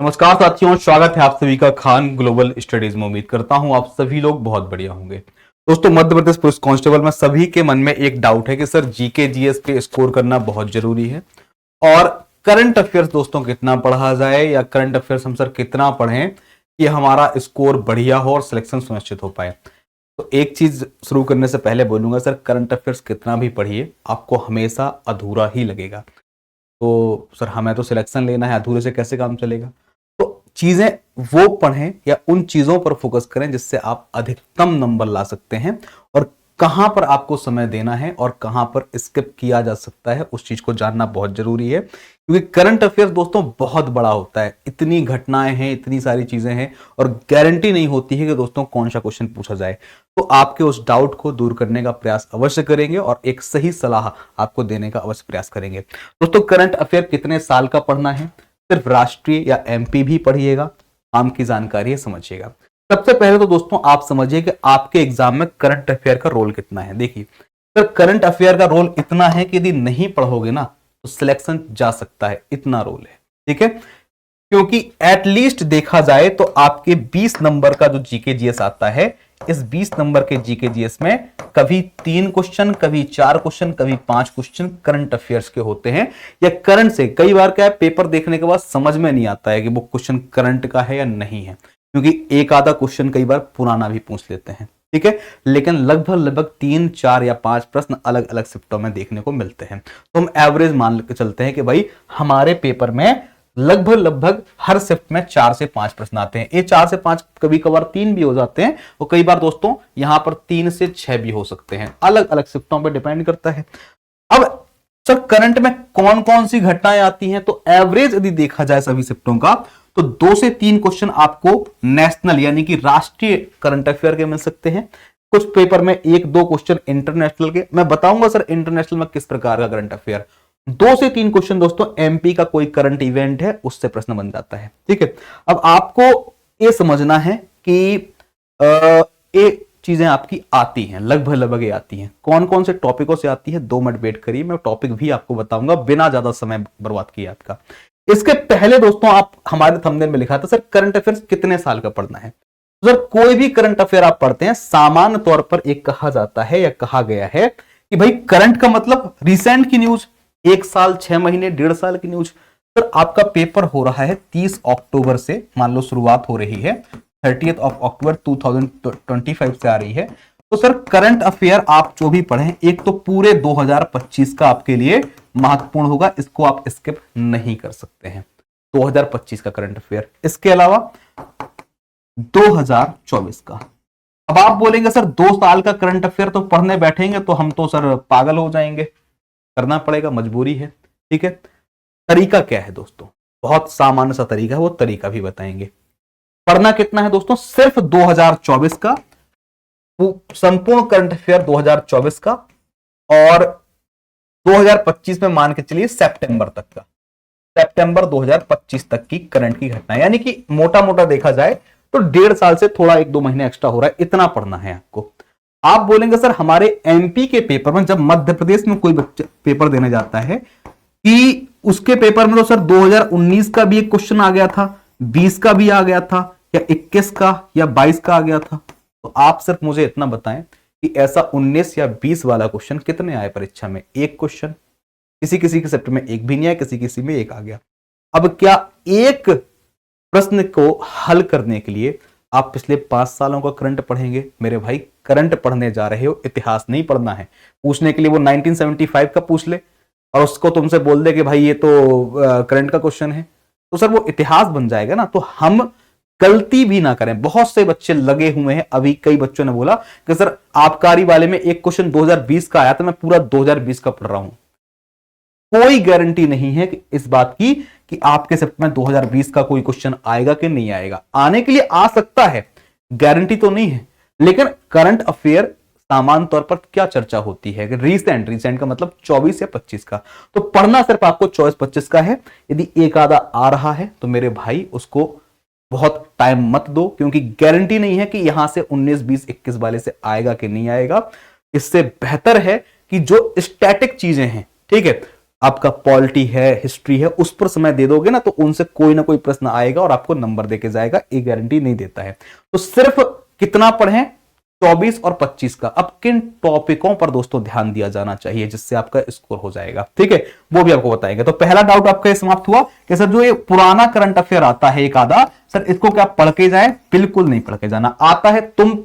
नमस्कार साथियों, स्वागत है आप सभी का खान ग्लोबल स्टडीज में। उम्मीद करता हूं आप सभी लोग बहुत बढ़िया होंगे। दोस्तों, मध्य प्रदेश पुलिस कांस्टेबल में सभी के मन में एक डाउट है कि सर जीके जीएस पे स्कोर करना बहुत जरूरी है और करंट अफेयर्स दोस्तों कितना पढ़ा जाए या करंट अफेयर्स हम सर कितना पढ़ें कि हमारा स्कोर बढ़िया हो और सिलेक्शन सुनिश्चित हो पाए। तो एक चीज शुरू करने से पहले बोलूंगा, सर करंट अफेयर्स कितना भी पढ़िए आपको हमेशा अधूरा ही लगेगा। तो सर हमें तो सिलेक्शन लेना है, अधूरे से कैसे काम चलेगा। तो चीजें वो पढ़ें या उन चीजों पर फोकस करें जिससे आप अधिकतम नंबर ला सकते हैं और कहां पर आपको समय देना है और कहां पर स्किप किया जा सकता है उस चीज को जानना बहुत जरूरी है। क्योंकि करंट अफेयर्स दोस्तों बहुत बड़ा होता है, इतनी घटनाएं हैं, इतनी सारी चीजें हैं और गारंटी नहीं होती है कि दोस्तों कौन सा क्वेश्चन पूछा जाए। तो आपके उस डाउट को दूर करने का प्रयास अवश्य करेंगे और एक सही सलाह आपको देने का अवश्य प्रयास करेंगे। दोस्तों, करंट अफेयर कितने साल का पढ़ना है? सिर्फ राष्ट्रीय या एमपी भी पढ़िएगा, आम की जानकारी है, समझिएगा। सबसे पहले तो दोस्तों आप समझिए कि आपके एग्जाम में करंट अफेयर का रोल कितना है। देखिए सर, करंट अफेयर का रोल इतना है कि यदि नहीं पढ़ोगे ना तो सिलेक्शन जा सकता है, इतना रोल है। ठीक है, क्योंकि एटलीस्ट देखा जाए तो आपके 20 नंबर का जो जीके जीएस आता है, इस 20 नंबर के जीके जीएस में कभी 3 क्वेश्चन, कभी 4 क्वेश्चन, कभी 5 क्वेश्चन करंट अफेयर्स के होते हैं या करंट से। कई बार क्या है, पेपर देखने के बाद समझ में नहीं आता है कि वो क्वेश्चन करंट का है या नहीं है, क्योंकि एक आधा क्वेश्चन कई बार पुराना भी पूछ लेते हैं। ठीक है, लेकिन लगभग 3, 4 या 5 प्रश्न अलग अलग शिफ्टों में देखने को मिलते हैं। तो हम एवरेज मान के चलते हैं कि भाई हमारे पेपर में लगभग हर शिफ्ट में 4 से 5 प्रश्न आते हैं। ये 4 से 5 कभी कभार 3 भी हो जाते हैं और कई बार दोस्तों यहां पर 3 से 6 भी हो सकते हैं, अलग अलग शिफ्टों पर डिपेंड करता है। अब सर करंट में कौन कौन सी घटनाएं आती हैं, तो एवरेज यदि देखा जाए सभी शिफ्टों का तो 2 से 3 क्वेश्चन आपको नेशनल यानी कि राष्ट्रीय करंट अफेयर के मिल सकते हैं। कुछ पेपर में 1-2 क्वेश्चन इंटरनेशनल के। मैं बताऊंगा सर इंटरनेशनल में किस प्रकार का करंट अफेयर। 2 से 3 क्वेश्चन दोस्तों एमपी का कोई करंट इवेंट है उससे प्रश्न बन जाता है। ठीक है, अब आपको यह समझना है कि ये चीजें आपकी आती हैं, लगभग ये आती हैं। कौन कौन से टॉपिकों से आती है, 2 मिनट वेट करिए, मैं टॉपिक भी आपको बताऊंगा बिना ज्यादा समय बर्बाद किए आपका। इसके पहले दोस्तों आप हमारे थंबनेल में लिखा था सर करंट अफेयर्स कितने साल का पढ़ना है। सर कोई भी करंट अफेयर आप पढ़ते हैं, सामान्य तौर पर एक कहा जाता है या कहा गया है कि भाई करंट का मतलब रिसेंट की न्यूज, 1 साल, 6 महीने, 1.5 साल की न्यूज। सर आपका पेपर हो रहा है 30 अक्टूबर से, मान लो शुरुआत हो रही है 30 अक्टूबर 2025 से आ रही है। तो सर करंट अफेयर आप जो भी पढ़ें, एक तो पूरे 2025 का आपके लिए महत्वपूर्ण होगा, इसको आप स्किप नहीं कर सकते हैं। 2025 का करंट अफेयर, इसके अलावा 2024 का। अब आप बोलेंगे सर 2 साल का करंट अफेयर तो पढ़ने बैठेंगे तो हम तो सर पागल हो जाएंगे, करना पड़ेगा, मजबूरी है। ठीक है, तरीका क्या है दोस्तों, बहुत सामान्य सा तरीका है, वो तरीका भी बताएंगे। पढ़ना कितना है दोस्तों, सिर्फ 2024 का, संपूर्ण करंट अफेयर 2024 का और 2025 में मान के चलिए सितंबर तक का, सितंबर 2025 तक की करंट की घटना, यानी कि मोटा मोटा देखा जाए तो 1.5 साल से थोड़ा 1-2 महीने एक्स्ट्रा हो रहा है, इतना पढ़ना है आपको। आप बोलेंगे सर हमारे एमपी के पेपर में, जब मध्य प्रदेश में कोई बच्चा पेपर देने जाता है कि उसके पेपर में तो सर 2019 का भी एक क्वेश्चन आ गया था, 20 का भी आ गया था, या 21 का या 22 का आ गया था। तो आप सिर्फ मुझे इतना बताएं कि ऐसा 19 या 20 वाला क्वेश्चन कितने आए परीक्षा में? 1 क्वेश्चन, किसी किसी के सेट में 1 भी नहीं आया, किसी किसी में 1 आ गया। अब क्या एक प्रश्न को हल करने के लिए आप पिछले 5 सालों का करंट पढ़ेंगे? मेरे भाई करंट पढ़ने जा रहे हो, इतिहास नहीं पढ़ना है। पूछने के लिए वो 1975 का पूछ ले और उसको तुमसे बोल दे कि भाई ये तो करंट का क्वेश्चन है, तो सर वो इतिहास बन जाएगा ना। तो हम गलती भी ना करें। बहुत से बच्चे लगे हुए हैं, अभी कई बच्चों ने बोला कि सर आबकारी वाले में एक क्वेश्चन 2020 का आया था, मैं पूरा 2020 का पढ़ रहा हूं। कोई गारंटी नहीं है कि इस बात की कि आपके शिफ्ट में 2020 का कोई क्वेश्चन आएगा कि नहीं आएगा। आने के लिए आ सकता है, गारंटी तो नहीं है। लेकिन करंट अफेयर सामान्य तौर पर क्या चर्चा होती है कि रिसेंट का मतलब 24 या 25 का। तो पढ़ना सिर्फ आपको 24-25 का है। यदि एक आधा आ रहा है तो मेरे भाई उसको बहुत टाइम मत दो, क्योंकि गारंटी नहीं है कि यहां से 19, 20, 21 वाले से आएगा कि नहीं आएगा। इससे बेहतर है कि जो स्टैटिक चीजें हैं, ठीक है, आपका पॉलिटी है, हिस्ट्री है, उस पर समय दे दोगे ना तो उनसे कोई ना कोई प्रश्न आएगा और आपको नंबर देके जाएगा, ये गारंटी नहीं देता है। तो सिर्फ कितना पढ़ें, 24 और 25 का। अब किन टॉपिकों पर दोस्तों ध्यान दिया जाना चाहिए जिससे आपका स्कोर हो जाएगा, ठीक है, वो भी आपको बताएंगे। तो पहला डाउट आपका समाप्त हुआ कि सर जो ये पुराना करंट अफेयर आता है एक आधा, सर इसको क्या पढ़ के जाए? बिल्कुल नहीं पढ़ के जाना। आता है तुम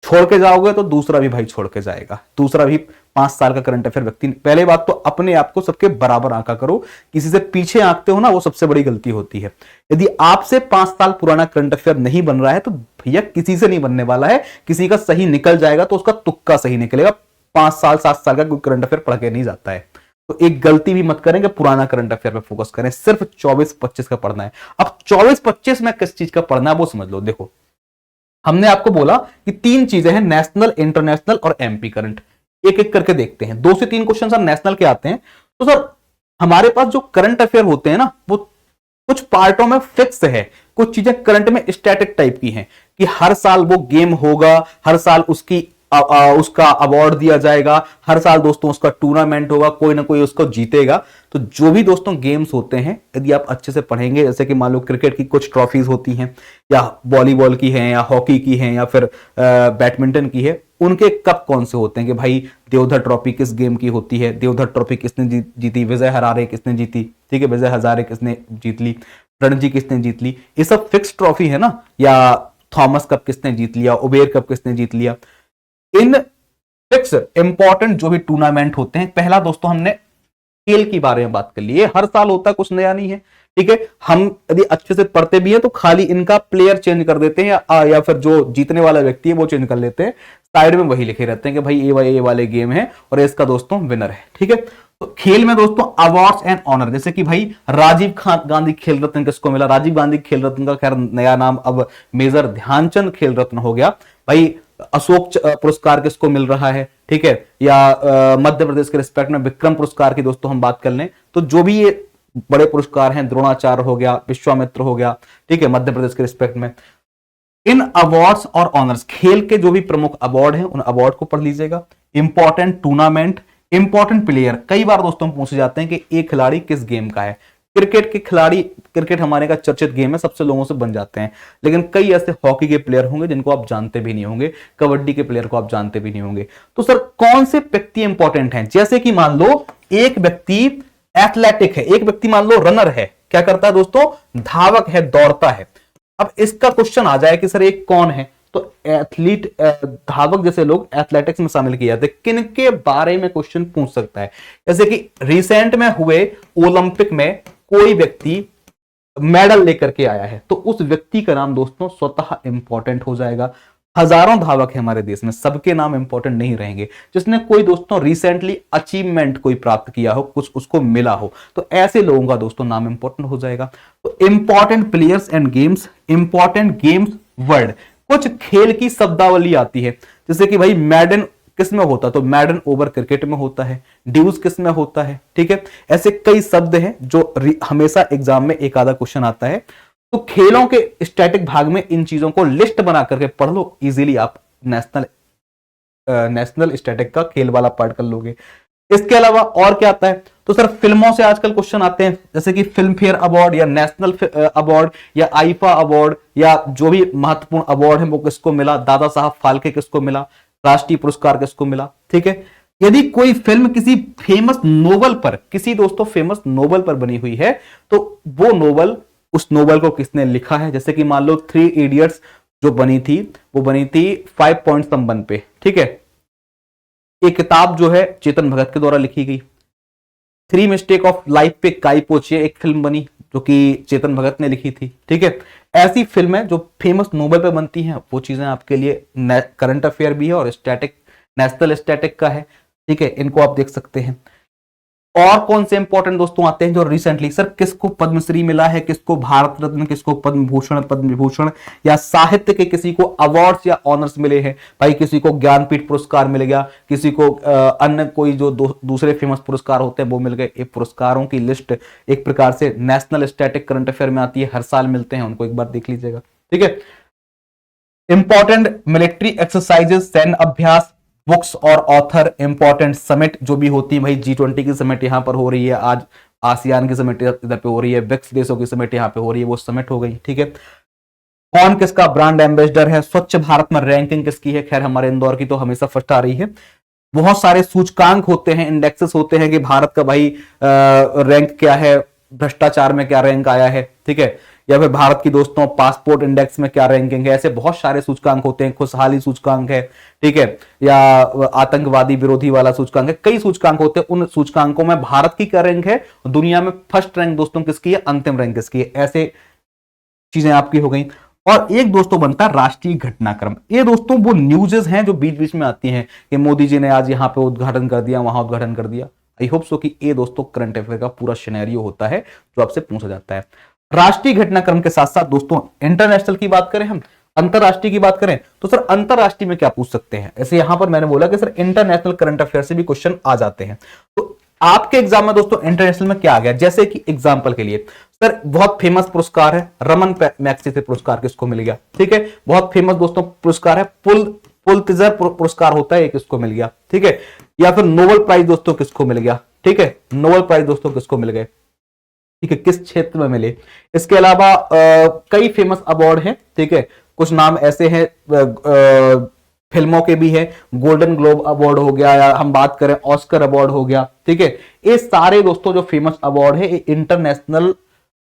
छोड़ के जाओगे तो दूसरा भी भाई छोड़ के जाएगा, दूसरा भी 5 साल का करंट अफेयर व्यक्ति। पहले बात तो अपने आप को सबके बराबर आंका करो, किसी से पीछे आंकते हो ना, वो सबसे बड़ी गलती होती है। यदि आपसे 5 साल पुराना करंट अफेयर नहीं बन रहा है तो भैया किसी से नहीं बनने वाला है। किसी का सही निकल जाएगा तो उसका तुक्का सही निकलेगा। 5 साल 7 साल का कोई करंट अफेयर पढ़ के नहीं जाता है। तो एक गलती भी मत करें कि पुराना करंट अफेयर पे फोकस करें, सिर्फ 24-25 का पढ़ना है। अब 24-25 में किस चीज का पढ़ना है वो समझ लो। देखो, हमने आपको बोला कि 3 चीजें हैं, नेशनल, इंटरनेशनल और एमपी करंट। एक एक करके देखते हैं। 2 से 3 क्वेश्चन सर नेशनल के आते हैं। तो सर हमारे पास जो करंट अफेयर होते हैं ना, वो कुछ पार्टों में फिक्स है, कुछ चीजें करंट में स्टैटिक टाइप की हैं कि हर साल वो गेम होगा, हर साल उसका अवार्ड दिया जाएगा, हर साल दोस्तों उसका टूर्नामेंट होगा, कोई ना कोई उसको जीतेगा। तो जो भी दोस्तों गेम्स होते हैं, यदि आप अच्छे से पढ़ेंगे, जैसे कि मान लो क्रिकेट की कुछ ट्रॉफीज होती हैं, या वॉलीबॉल की हैं, या हॉकी की हैं, या फिर बैडमिंटन की है, उनके कप कौन से होते हैं कि भाई देवधर ट्रॉफी किस गेम की होती है, देवधर ट्रॉफी किसने जीती, विजय हजारे किसने जीती, ठीक है, विजय हजारे किसने जीत ली, रणजी किसने जीत ली, ये सब फिक्स ट्रॉफी है ना। या थॉमस कप किसने जीत लिया, उबेर कप किसने जीत लिया। इन फिक्स इंपॉर्टेंट जो भी टूर्नामेंट होते हैं, पहला दोस्तों हमने खेल के बारे में बात कर ली है, हर साल होता है, कुछ नया नहीं है, ठीक है। हम यदि अच्छे से पढ़ते भी हैं तो खाली इनका प्लेयर चेंज कर देते हैं, या फिर जो जीतने वाला व्यक्ति है वो चेंज कर लेते हैं, साइड में वही लिखे रहते हैं कि भाई ये वाले गेम है और इसका दोस्तों विनर है, ठीक है। तो खेल में दोस्तों अवार्ड्स एंड ऑनर, जैसे कि भाई राजीव गांधी खेल रत्न किसको मिला, राजीव गांधी खेल रत्न का खैर नया नाम अब मेजर ध्यानचंद खेल रत्न हो गया। भाई अशोक पुरस्कार किसको मिल रहा है, ठीक है, या मध्य प्रदेश के रिस्पेक्ट में विक्रम पुरस्कार की दोस्तों हम बात कर लें तो जो भी ये बड़े पुरस्कार हैं, द्रोणाचार्य हो गया, विश्वामित्र हो गया, ठीक है, मध्य प्रदेश के रिस्पेक्ट में। इन अवार्ड्स और ऑनर्स, खेल के जो भी प्रमुख अवार्ड हैं उन अवार्ड को पढ़ लीजिएगा। इंपॉर्टेंट टूर्नामेंट, इंपॉर्टेंट प्लेयर, कई बार दोस्तों पूछे जाते हैं कि एक खिलाड़ी किस गेम का है। क्रिकेट के खिलाड़ी, क्रिकेट हमारे का चर्चित गेम है, सबसे लोगों से बन जाते हैं, लेकिन कई ऐसे हॉकी के प्लेयर होंगे जिनको आप जानते भी नहीं होंगे, कबड्डी के प्लेयर को आप जानते भी नहीं होंगे। तो सर कौन से व्यक्ति इंपॉर्टेंट हैं? जैसे कि मान लो एक व्यक्ति एथलेटिक है, एक व्यक्ति मान लो रनर है, क्या करता है दोस्तों, धावक है, दौड़ता है। अब इसका क्वेश्चन आ जाए कि सर एक कौन है, तो एथलीट, धावक जैसे लोग एथलेटिक्स में शामिल किए जाते हैं, किन के बारे में क्वेश्चन पूछ सकता है। जैसे कि रिसेंट में हुए ओलंपिक में कोई व्यक्ति मेडल लेकर के आया है, तो उस व्यक्ति का नाम दोस्तों स्वतः इंपॉर्टेंट हो जाएगा। हजारों धावक है हमारे देश में, सबके नाम इंपॉर्टेंट नहीं रहेंगे। जिसने कोई दोस्तों रिसेंटली अचीवमेंट कोई प्राप्त किया हो, कुछ उसको मिला हो, तो ऐसे लोगों का दोस्तों नाम इंपॉर्टेंट हो जाएगा। तो important players and games, important games word, कुछ खेल की शब्दावली आती है, जैसे कि भाई मैडन किस में होता है, तो मैडन ओवर क्रिकेट में होता है, ड्यूज किस में होता है, ठीक है। ऐसे कई शब्द हैं जो हमेशा एग्जाम में एक आधा क्वेश्चन आता है। तो खेलों के स्टैटिक भाग में इन चीजों को लिस्ट बना करके पढ़ लो, इजीली आप नेशनल स्टैटिक का खेल वाला पार्ट कर लोगे। इसके अलावा और क्या आता है, तो सर फिल्मों से आजकल क्वेश्चन आते हैं, जैसे कि फिल्म फेयर अवार्ड या नेशनल अवार्ड या आईफा अवार्ड, या जो भी महत्वपूर्ण अवार्ड है वो किसको मिला, दादा साहब फाल्के किसको मिला, राष्ट्रीय पुरस्कार किसको मिला, ठीक है। यदि कोई फिल्म किसी फेमस नोवेल पर, किसी दोस्तों फेमस नोवेल पर बनी हुई है, तो वो नोवेल, उस नोवेल को किसने लिखा है। जैसे कि मान लो 3 इडियट्स जो बनी थी, वो बनी थी 5 पॉइंट संबंध पे, ठीक है। ये किताब जो है चेतन भगत के द्वारा लिखी गई। 3 मिस्टेक ऑफ लाइफ पे काई पोचिए एक फिल्म बनी जो कि चेतन भगत ने लिखी थी, ठीक है। ऐसी फिल्में जो फेमस नोबेल पे बनती हैं, वो चीजें आपके लिए करंट अफेयर भी है और स्टैटिक, नेशनल स्टैटिक का है, ठीक है, इनको आप देख सकते हैं। और कौन से इंपॉर्टेंट दोस्तों आते हैं जो रिसेंटली, सर किसको पद्मश्री मिला है, किसको भारत रत्न, किसको पद्म भूषण, पद्म विभूषण, या साहित्य के किसी को अवार्ड्स या ऑनर्स मिले हैं। भाई किसी को ज्ञानपीठ पुरस्कार मिल गया, किसी को अन्य कोई जो दूसरे फेमस पुरस्कार होते हैं वो मिल गए। ये पुरस्कारों की लिस्ट एक प्रकार से नेशनल स्टैटिक करंट अफेयर में आती है, हर साल मिलते हैं, उनको एक बार देख लीजिएगा, ठीक है। इंपॉर्टेंट मिलिट्री एक्सरसाइजेस, सैन्य अभ्यास, बुक्स और ऑथर, इंपॉर्टेंट समिट जो भी होती है भाई, G20 की समिट यहाँ पर हो रही है आज, आसियान की समिट इधर पे हो रही है, ब्रिक्स देशों की समिट यहाँ पे हो रही है, वो समिट हो गई, ठीक है। कौन किसका ब्रांड एम्बेसडर है, स्वच्छ भारत में रैंकिंग किसकी है, खैर हमारे इंदौर की तो हमेशा फर्स्ट आ रही है। बहुत सारे सूचकांक होते हैं, इंडेक्सेस होते हैं कि भारत का भाई रैंक क्या है, भ्रष्टाचार में क्या रैंक आया है, ठीक है, या फिर भारत की दोस्तों पासपोर्ट इंडेक्स में क्या रैंकिंग है, ऐसे बहुत सारे सूचकांक होते हैं, खुशहाली सूचकांक है, ठीक है, या आतंकवादी विरोधी वाला सूचकांक है, कई सूचकांक होते हैं, उन सूचकांकों में भारत की क्या रैंक है, दुनिया में फर्स्ट रैंक दोस्तों किसकी है, अंतिम रैंक किसकी है, ऐसे चीजें आपकी हो गई। और एक दोस्तों बनता है राष्ट्रीय घटनाक्रम। ये दोस्तों वो न्यूज़ेस हैं जो बीच बीच में आती हैं कि मोदी जी ने आज यहाँ पे उद्घाटन कर दिया, वहां उद्घाटन कर दिया। आई होप सो कि ये दोस्तों करंट अफेयर का पूरा सिनेरियो होता है जो आपसे पूछा जाता है। राष्ट्रीय घटनाक्रम के साथ साथ दोस्तों इंटरनेशनल की बात करें, हम अंतरराष्ट्रीय की बात करें तो सर अंतरराष्ट्रीय में क्या पूछ सकते हैं। ऐसे यहां पर मैंने बोला कि सर इंटरनेशनल करंट अफेयर से भी क्वेश्चन आ जाते हैं। तो आपके एग्जाम में दोस्तों इंटरनेशनल में क्या आ गया, जैसे कि एग्जांपल के लिए सर बहुत फेमस पुरस्कार है रमन मैग्सेसे पुरस्कार किसको मिल गया, ठीक है, बहुत फेमस दोस्तों पुरस्कार है पुलित्जर पुरस्कार होता है, एक किसको मिल गया, ठीक है, या फिर नोबेल प्राइज दोस्तों किसको मिल गया, ठीक है, नोबेल प्राइज दोस्तों किसको मिल गए, ठीक है, किस क्षेत्र में मिले। इसके अलावा कई फेमस अवार्ड हैं, ठीक है, कुछ नाम ऐसे हैं फिल्मों के भी है, गोल्डन ग्लोब अवार्ड हो गया, या हम बात करें ऑस्कर अवार्ड हो गया, ठीक है, ये सारे दोस्तों जो फेमस अवार्ड है ये इंटरनेशनल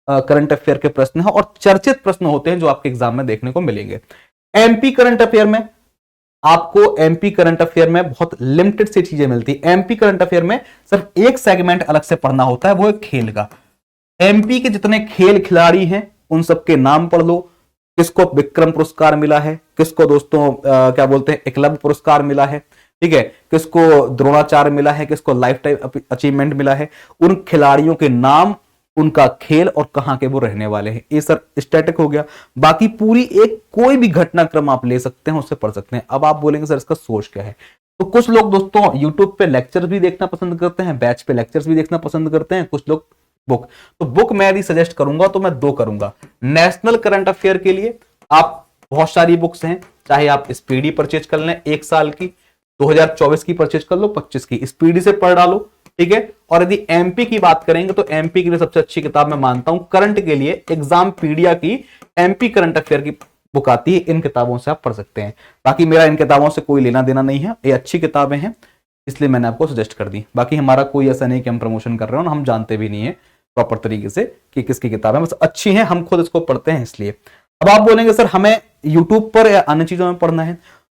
करंट अफेयर के प्रश्न है और चर्चित प्रश्न होते हैं जो आपके एग्जाम में देखने को मिलेंगे। एमपी करंट अफेयर में आपको एमपी करंट अफेयर में बहुत लिमिटेड सी चीजें मिलती है। एमपी करंट अफेयर में सिर्फ एक सेगमेंट अलग से पढ़ना होता है, वो है खेल का। एमपी के जितने खेल खिलाड़ी हैं उन सबके नाम पढ़ लो, किसको विक्रम पुरस्कार मिला है, किसको दोस्तों क्या बोलते हैं एकलव्य पुरस्कार मिला है, ठीक है, किसको द्रोणाचार्य मिला है, किसको लाइफ टाइम अचीवमेंट मिला है, उन खिलाड़ियों के नाम, उनका खेल और कहां के वो रहने वाले हैं। ये सर स्टैटिक हो गया। बाकी पूरी एक कोई भी घटनाक्रम आप ले सकते हैं, उससे पढ़ सकते हैं। अब आप बोलेंगे सर इसका सोर्स क्या है, तो कुछ लोग दोस्तों यूट्यूब पे लेक्चर भी देखना पसंद करते हैं, बैच पे लेक्चर्स भी देखना पसंद करते हैं, कुछ लोग बुक। तो बुक मैं यदि सजेस्ट करूंगा तो मैं दो करूंगा। नेशनल करंट अफेयर के लिए आप बहुत सारी बुक्स हैं, चाहे आप स्पीडी परचेज कर लें 1 साल की, 2024 की परचेज कर लो, 25 की स्पीडी से पढ़ डालो, ठीक है। और यदि एमपी की बात करेंगे तो एमपी के लिए सबसे अच्छी किताब मैं मानता हूं करंट के लिए एग्जाम पीडिया की एमपी करंट अफेयर की बुक आती है, इन किताबों से आप पढ़ सकते हैं। बाकी मेरा इन किताबों से कोई लेना देना नहीं है, ये अच्छी किताबें हैं इसलिए मैंने आपको सजेस्ट कर दी। बाकी हमारा कोई ऐसा नहीं कि हम प्रमोशन कर रहे हो, हम जानते भी नहीं है प्रॉपर तरीके से कि किसकी किताबें बस अच्छी हैं, हम खुद इसको पढ़ते हैं इसलिए। अब आप बोलेंगे सर हमें यूट्यूब पर या अन्य चीजों में पढ़ना है,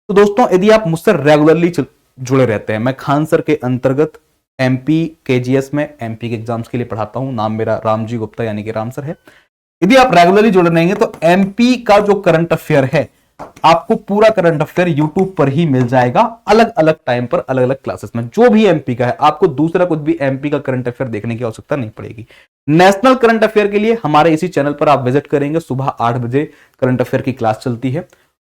तो दोस्तों यदि आप मुझसे रेगुलरली जुड़े रहते हैं, मैं खान सर के अंतर्गत एमपी केजीएस में एमपी के एग्जाम्स के लिए पढ़ाता हूं, नाम मेरा रामजी गुप्ता यानी कि राम सर है। यदि आप रेगुलरली जुड़े रहेंगे तो एमपी का जो करंट अफेयर है आपको पूरा करंट अफेयर यूट्यूब पर ही मिल जाएगा, अलग अलग टाइम पर अलग अलग क्लासेस में, जो भी एमपी का है। आपको दूसरा कुछ भी एमपी का करंट अफेयर देखने की आवश्यकता नहीं पड़ेगी। नेशनल करंट अफेयर के लिए हमारे इसी चैनल पर आप विजिट करेंगे, सुबह 8 बजे करंट अफेयर की क्लास चलती है।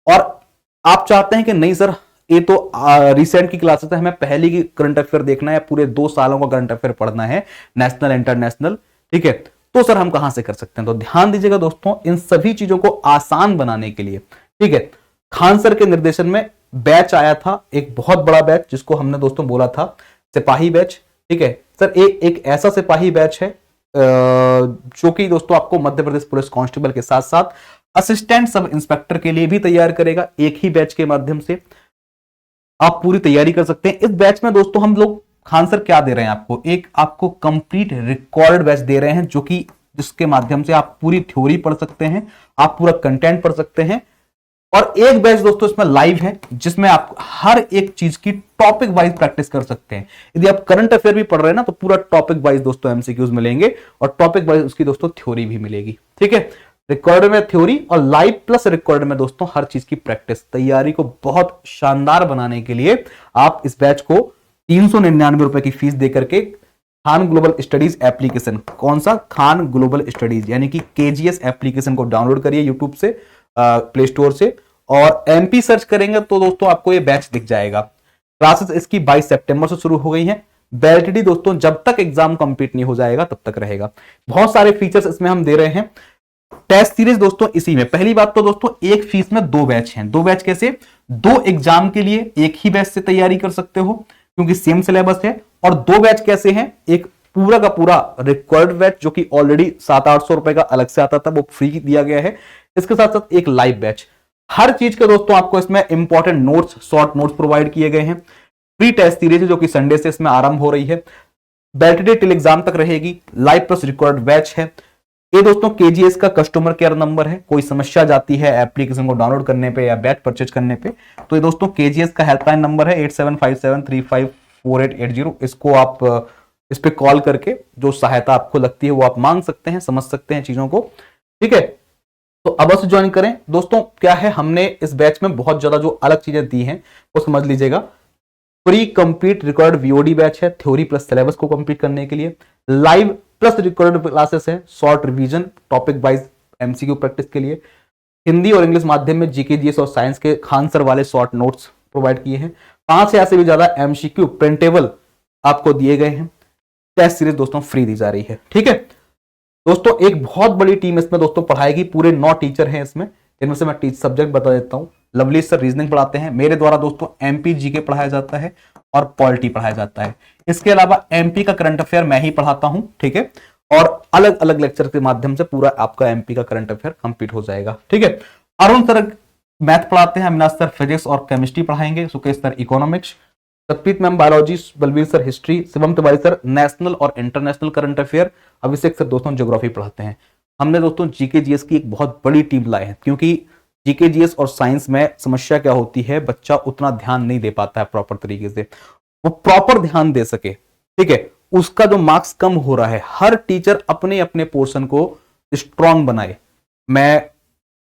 और आप चाहते हैं कि नहीं सर ये तो रिसेंट की क्लासेस है, हमें पहले की करंट अफेयर देखना है, पूरे 2 सालों का करंट अफेयर पढ़ना है, नेशनल इंटरनेशनल, ठीक है, तो सर हम कहां से कर सकते हैं। तो ध्यान दीजिएगा दोस्तों, इन सभी चीजों को आसान बनाने के लिए, ठीक है, खान सर के निर्देशन में बैच आया था, एक बहुत बड़ा बैच जिसको हमने दोस्तों बोला था सिपाही बैच, ठीक है सर। एक ऐसा सिपाही बैच है जो कि दोस्तों आपको मध्य प्रदेश पुलिस कांस्टेबल के साथ साथ असिस्टेंट सब इंस्पेक्टर के लिए भी तैयार करेगा। एक ही बैच के माध्यम से आप पूरी तैयारी कर सकते हैं। इस बैच में दोस्तों हम लोग खान सर क्या दे रहे हैं आपको, एक आपको कंप्लीट रिकॉर्डेड बैच दे रहे हैं, जो कि जिसके माध्यम से आप पूरी थ्योरी पढ़ सकते हैं, आप पूरा कंटेंट पढ़ सकते हैं। और एक बैच दोस्तों इसमें लाइव है जिसमें आप हर एक चीज की टॉपिक वाइज प्रैक्टिस कर सकते हैं। यदि आप करंट अफेयर भी पढ़ रहे हैं ना तो पूरा टॉपिक वाइज दोस्तों एमसीक्यूज मिलेंगे और टॉपिक वाइज उसकी दोस्तों थ्योरी भी मिलेगी, ठीक है। रिकॉर्ड में थ्योरी और लाइव प्लस रिकॉर्ड में दोस्तों हर चीज की प्रैक्टिस। तैयारी को बहुत शानदार बनाने के लिए आप इस बैच को 399 रुपए की फीस देकर के खान ग्लोबल स्टडीज एप्लीकेशन, कौन सा, खान ग्लोबल स्टडीज यानी कि केजीएस एप्लीकेशन को डाउनलोड करिए यूट्यूब से, प्ले स्टोर से, और एमपी सर्च करेंगे तो दोस्तों आपको ये बैच दिख जाएगा। क्लासेस इसकी 22 सितंबर से शुरू हो गई हैं। वैलिडिटी दोस्तों जब तक एग्जाम कंप्लीट नहीं हो जाएगा तब तक रहेगा। बहुत सारे फीचर्स इसमें हम दे रहे हैं। टेस्ट सीरीज दोस्तों इसी में, पहली बात तो दोस्तों एक फीस में 2 बैच हैं। 2 बैच कैसे? 2 एग्जाम के लिए एक ही बैच से तैयारी कर सकते हो क्योंकि सेम सिलेबस है। और 2 बैच कैसे हैं? एक पूरा का पूरा रिक्वायर्ड बैच जो कि ऑलरेडी 700-800 रुपए का अलग से आता था, वो फ्री दिया गया है। इसके साथ साथ एक लाइव बैच। हर चीज के दोस्तों आपको इसमें important notes, short notes provide किए गए हैं। प्री टेस्ट सीरीज जो कि संडे से इसमें आरंभ हो रही है, वैलिडिटी टिल एग्जाम तक रहेगी। लाइव प्लस रिकॉर्ड बैच है। ये दोस्तों केजीएस का कस्टमर केयर नंबर है। कोई समस्या जाती है एप्लीकेशन को डाउनलोड करने पे या बैच परचेज करने पे, तो ये दोस्तों केजीएस का हेल्पलाइन नंबर है 8757354880। इसको आप इस पे कॉल करके जो सहायता आपको लगती है वो आप मांग सकते हैं, समझ सकते हैं चीजों को। ठीक है, तो अब से ज्वाइन करें। दोस्तों क्या है, हमने इस बैच में बहुत ज्यादा जो अलग चीजें दी हैं वो समझ लीजिएगा। Pre complete record VOD batch है थ्योरी प्लस सिलेबस को कंप्लीट करने के लिए। लाइव प्लस रिकॉर्डेड क्लासेस है, short revision topic wise MCQ practice के लिए। हिंदी और इंग्लिश माध्यम में जीके जीएस और साइंस के खान सर वाले शॉर्ट नोट्स प्रोवाइड किए हैं। 5 या से भी ज्यादा एमसीक्यू प्रिंटेबल आपको दिए गए हैं। टेस्ट सीरीज दोस्तों फ्री दी जा रही है। ठीक है दोस्तों, एक बहुत बड़ी टीम इसमें दोस्तों पढ़ाएगी। पूरे 9 टीचर हैं इसमें, इनमें से मैं सब्जेक्ट बता देता हूं। लवली सर रीजनिंग पढ़ाते हैं, मेरे द्वारा दोस्तों एमपी जीके पढ़ाया जाता है और पॉलिटी पढ़ाया जाता है। इसके अलावा एमपी का करंट अफेयर मैं ही पढ़ाता हूं। ठीक है, और अलग अलग लेक्चर के माध्यम से पूरा आपका एमपी का करंट अफेयर कंप्लीट हो जाएगा। ठीक है, अरुण सर मैथ पढ़ाते हैं, अविनाश सर फिजिक्स और केमिस्ट्री पढ़ाएंगे, Sukesh sir economics, Satpreet ma'am biology, Balveer sir history, Shivam Tiwari sir national और international current affair, Abhishek sir दोस्तों ज्योग्राफी पढ़ाते हैं। हमने दोस्तों जीके जीएस की एक बहुत बड़ी टीम लाए हैं क्योंकि जीके जीएस और साइंस में समस्या क्या होती है, बच्चा उतना ध्यान नहीं दे पाता है प्रॉपर तरीके से, वो प्रॉपर ध्यान दे सके। ठीक है, उसका जो मार्क्स कम हो रहा है, हर टीचर अपने अपने पोर्शन को स्ट्रांग बनाए। मैं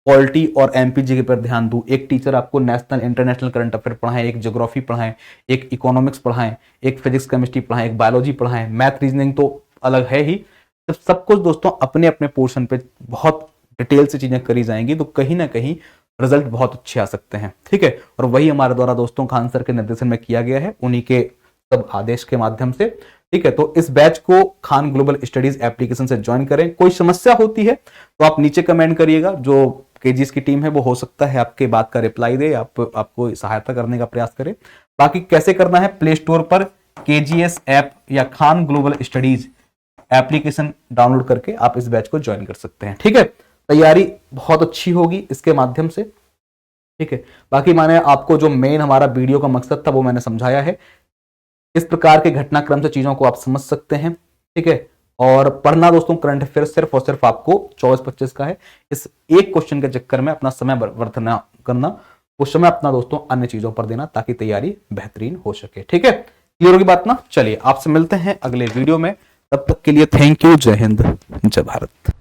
पॉलिटी और एमपीजी पर ध्यान दूं, एक टीचर आपको नेशनल इंटरनेशनल करंट अफेयर पढ़ाएं, एक ज्योग्राफी पढ़ाएं, एक इकोनॉमिक्स पढ़ाएं, एक फिजिक्स केमिस्ट्री पढ़ाएं, एक बायोलॉजी पढ़ाएं, मैथ रीजनिंग तो अलग है ही। तो सब कुछ दोस्तों अपने अपने पोर्शन पे बहुत डिटेल से चीजें करी जाएंगी, तो कहीं ना कहीं रिजल्ट बहुत अच्छे आ सकते हैं। ठीक है, और वही हमारे द्वारा दोस्तों खान सर के निर्देशन में किया गया है, उन्हीं के सब आदेश के माध्यम से। ठीक है, तो इस बैच को खान ग्लोबल स्टडीज एप्लीकेशन से ज्वाइन करें। कोई समस्या होती है तो आप नीचे कमेंट करिएगा, जो केजीएस की टीम है वो हो सकता है आपके बात का रिप्लाई दे, आपको सहायता करने का प्रयास करे। बाकी कैसे करना है, प्ले स्टोर पर केजीएस ऐप या Khan global studies application download करके आप इस बैच को ज्वाइन कर सकते हैं। ठीक है, तैयारी बहुत अच्छी होगी इसके माध्यम से। ठीक है, बाकी मैंने आपको जो मेन हमारा वीडियो का मकसद था वो मैंने समझाया है। इस प्रकार के घटनाक्रम से चीजों को आप समझ सकते हैं। ठीक है, और पढ़ना दोस्तों करंट अफेयर सिर्फ और सिर्फ आपको 24-25 का है। इस एक क्वेश्चन के चक्कर में अपना समय व्यर्थ ना करना, उस समय अपना दोस्तों अन्य चीजों पर देना ताकि तैयारी बेहतरीन हो सके। ठीक है, क्लियर होगी बात ना? चलिए आपसे मिलते हैं अगले वीडियो में, तब तक के लिए थैंक यू। जय हिंद, जय भारत।